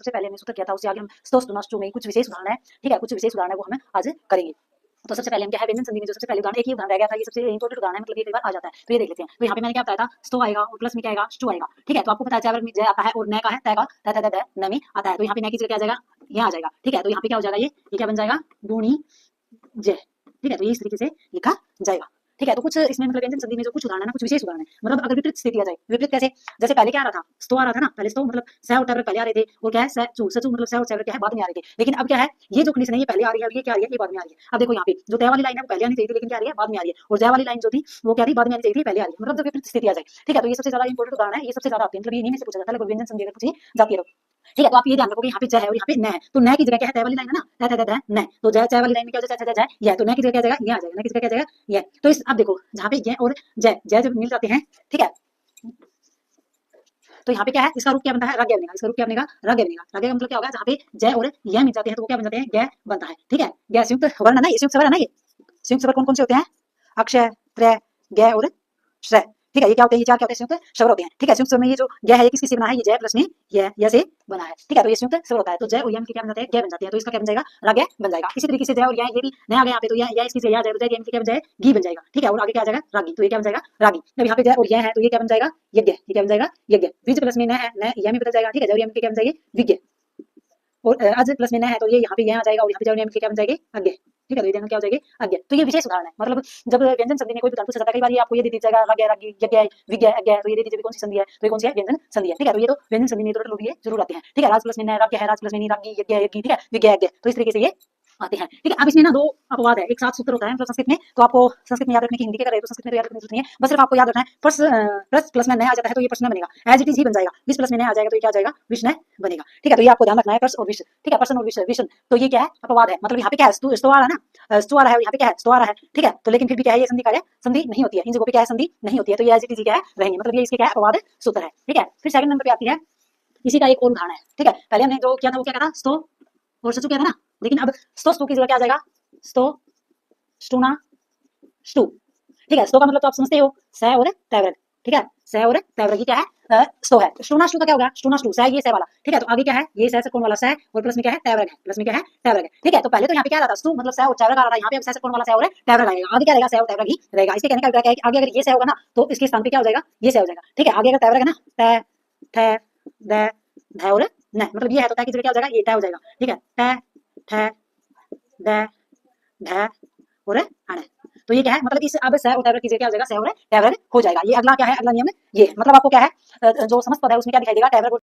सबसे पहले हमने सूत्र किया था उससे आगे हम स्तो स्तुना ष्टु में कुछ विशेष उदाहरण है, ठीक है, कुछ विशेष उदाहरण है वो हम आज करेंगे। तो सबसे पहले हम क्या है व्यंजन संधि में जो सबसे पहले उदाहरण एक ही उदाहरण रह गया था, ये सबसे इंपॉर्टेंट उदाहरण है, मतलब ये कई बार आ जाता है, तो ये देख लेते हैं। तो यहाँ पे मैंने क्या बताया था, स्तो आएगा और प्लस में क्या आएगा, स्टू आएगा, ठीक है। तो आपको पता है जय में जय आता है और न का है तय का तय तय तय न में आता है, तो यहाँ पे न की जगह क्या आ जाएगा, यहाँ आ जाएगा, ठीक है। तो यहाँ पे क्या हो जाएगा, ये क्या बन जाएगा, गुणी जय, ठीक है। तो ये इस तरीके से लिखा जाएगा, ठीक है। तो कुछ इसमें मतलब व्यंजन संधि में जो कुछ उदाहरण है ना, कुछ विशेष उदाहरण है, मतलब अगर विपरीत स्थिति आ जाए, विपरीत कैसे, जैसे पहले क्या आ रहा था, स्तो आ रहा था ना, पहले स्तो मतलब स और टैवर पहले आ रहे थे, और क्या है सचू सचू मतलब स और टैवर क्या है बाद में आ रहे थे, लेकिन अब क्या है, ये जो कंडीशन है ये पहले आ रही है, अब ये क्या आ रही है, ये बाद में आ रही है। अब देखो यहाँ पे जो तय वाली लाइन है वो पहले आनी चाहिए थी, लेकिन क्या आ रही है, बाद में आ रही है, और जय वाली लाइन जो थी वो क्या थी, बाद में आनी चाहिए थी, पहले आ रही है, मतलब जब विपरीत स्थिति आ जाए, ठीक है। तो ये सबसे ज्यादा इंपॉर्टेंट उदाहरण है, ये सबसे ज्यादा आते हैं, मतलब ये इन्हीं में से पूछा जाता है, लगभग व्यंजन संधि अगर पूछी जाती है, ठीक है। तो आप ये ध्यान रखो कि यहाँ पे जय है और यहाँ पे न है, तो न की जगह क्या है, तय वाली लाइन है ना, तय तय तय न, तो जय जय वाली लाइन में क्या हो जाएगा, जय जय, तो न की जगह क्या आ जाएगा, ये आ जाएगा, न की जगह क्या आ जाएगा, ये। तो इस अब देखो जहाँ पे ये और जय जय जब मिल जाते हैं, ठीक है, तो यहाँ पे क्या है, इसका रूप क्या बनता है, रज्ञ बनेगा, इसका रूप क्या बनेगा, रज्ञ बनेगा। रज्ञ का मतलब क्या होगा, जहाँ पे जय और यह मिल जाते हैं तो वो क्या बन जाते हैं, ग बनता है, ठीक है। ग संयुक्त वर्ण है ना, ये संयुक्त स्वर है ना, ये संयुक्त स्वर कौन कौन से होते हैं, अक्षय त्रय ग और श्रय, ठीक है। ये क्या होते हैं, ये चार क्या होते हैं, संयुक्त स्वर होते हैं, ठीक है। संयुक्त स्वर में ये जो ग है ये किससे बना है, ये जय प्लस में यह से बना है, ठीक है। तो ये संयुक्त स्वर होता है, तो जय और यह मिलकर क्या बन जाते हैं, ग बन जाते हैं, तो इसका क्या बन जाएगा, रज्ञ बन जाएगा। इसी तरीके से जय और यह ये भी नया आ गया यहाँ पे, तो यह इसकी जगह आ जाएगा, तो जय मिलकर क्या बन जाएगा, गी बन जाएगा, ठीक है। और आगे क्या आ जाएगा, रागी, तो ये क्या बन जाएगा, रागी। जब यहाँ पे जय और यह है तो ये क्या बन जाएगा, यज्ञ, ये क्या बन जाएगा, यज्ञ। विज प्लस में न है, न यह में बदल जाएगा, ठीक है। जय और यह मिलकर क्या बन जाएगी, विज्ञ। और अज प्लस में न है तो ये यहाँ पे यह आ जाएगा, और यहाँ पे जय और यह मिलकर क्या बन जाएगी, अज्ञ, ठीक है। तो ये क्या हो जाएगी, अज्ञ। तो ये विशेष उदाहरण है, मतलब जब व्यंजन संधि में कोई उदाहरण पूछा जाता है, कई बार ये आपको ये दे दिया जाएगा, रज्ञ रज्ञ यज्ञ विज्ञ अज्ञ, तो ये दे दीजिए कौन सी संधि है, तो ये कौन सी है, व्यंजन संधि है, ठीक है। तो ये तो व्यंजन संधि में तो ये जरूर आते हैं, ठीक है। राज प्लस में न रज्ञ है, राज प्लस में रज्ञ यज्ञ यज्ञ, ठीक है, विज्ञ अज्ञ, तो इस तरीके से ये आते हैं, ठीक है। अब इसमें ना दो अपवाद है, एक साथ सूत्र होता है मतलब संस्कृत में, तो आपको संस्कृत में याद रखने की, हिंदी के कर रहे हो तो संस्कृत में याद रखने की जरूरत नहीं है, बस सिर्फ आपको याद रखना है प्लस प्लस में न आ जाता है तो ये प्रश्न बनेगा, एज इट इज ही बन जाएगा। विश प्लस में न आ जाएगा तो ये क्या आ जाएगा, विष्ण बनेगा, ठीक है। तो ये आपको ध्यान रखना है, प्रश्न और विष, ठीक है, प्रश्न और विष, तो ये क्या है, अपवाद है, मतलब यहाँ पे क्या है, स्तो आ रहा है ना, स्तो आ रहा है, यहाँ पे क्या है, स्तो आ रहा है, ठीक है। तो लेकिन फिर भी क्या है, ये संधि कार्य संधि नहीं होती है, इन जगहों पे क्या है, संधि नहीं होती है, तो ये एज इट इज क्या है, रहेंगे, मतलब ये इसके क्या है, अपवाद सूत्र है, ठीक है। फिर सेकंड नंबर पे आती है, इसी का एक और उदाहरण है, ठीक है। पहले हमने जो किया था वो क्या था, स्तो और सचु किया था ना, लेकिन अब स्तो स्तु की जगह क्या आ जाएगा, स्तो स्टूना स्टू, ठीक है। स्टो का मतलब तो आप समझते हो, स और तैवर्ग, ठीक है, स और तैवर्ग क्या है, स्टो है। स्टूना स्टू का क्या होगा, स्टूना स्टू स ये स वाला, ठीक है। तो आगे क्या है, ये स कौन वाला स और प्लस में क्या है, तैवर्ग है, प्लस में क्या है, तैवर्ग है, ठीक है। तो पहले तो यहाँ पे क्या आता स्टू मतलब स और तैवर्ग आ रहा था, यहाँ पे अब स कौन वाला स और तैवर्ग आएगा, आगे क्या रहेगा, स और तैवर्ग ही रहेगा। इसके कहने का अभिप्राय है कि आगे अगर ये स होगा ना तो इसके स्थान पे क्या हो जाएगा, ये स हो जाएगा, ठीक है। आगे अगर तैवर्ग है ना, त थ द ध और न, मतलब ये है तो त की जगह क्या हो जाएगा, ये त हो जाएगा, ठीक है, त थ द ध और अण, तो ये क्या है, मतलब इस अब स और तैवर्ग की जगह क्या हो जाएगा, स और तैवर्ग हो जाएगा। ये अगला क्या है, अगला नियम ये मतलब आपको क्या है, जो समस्त पद है उसमें क्या दिखाई देगा, तैवर्ग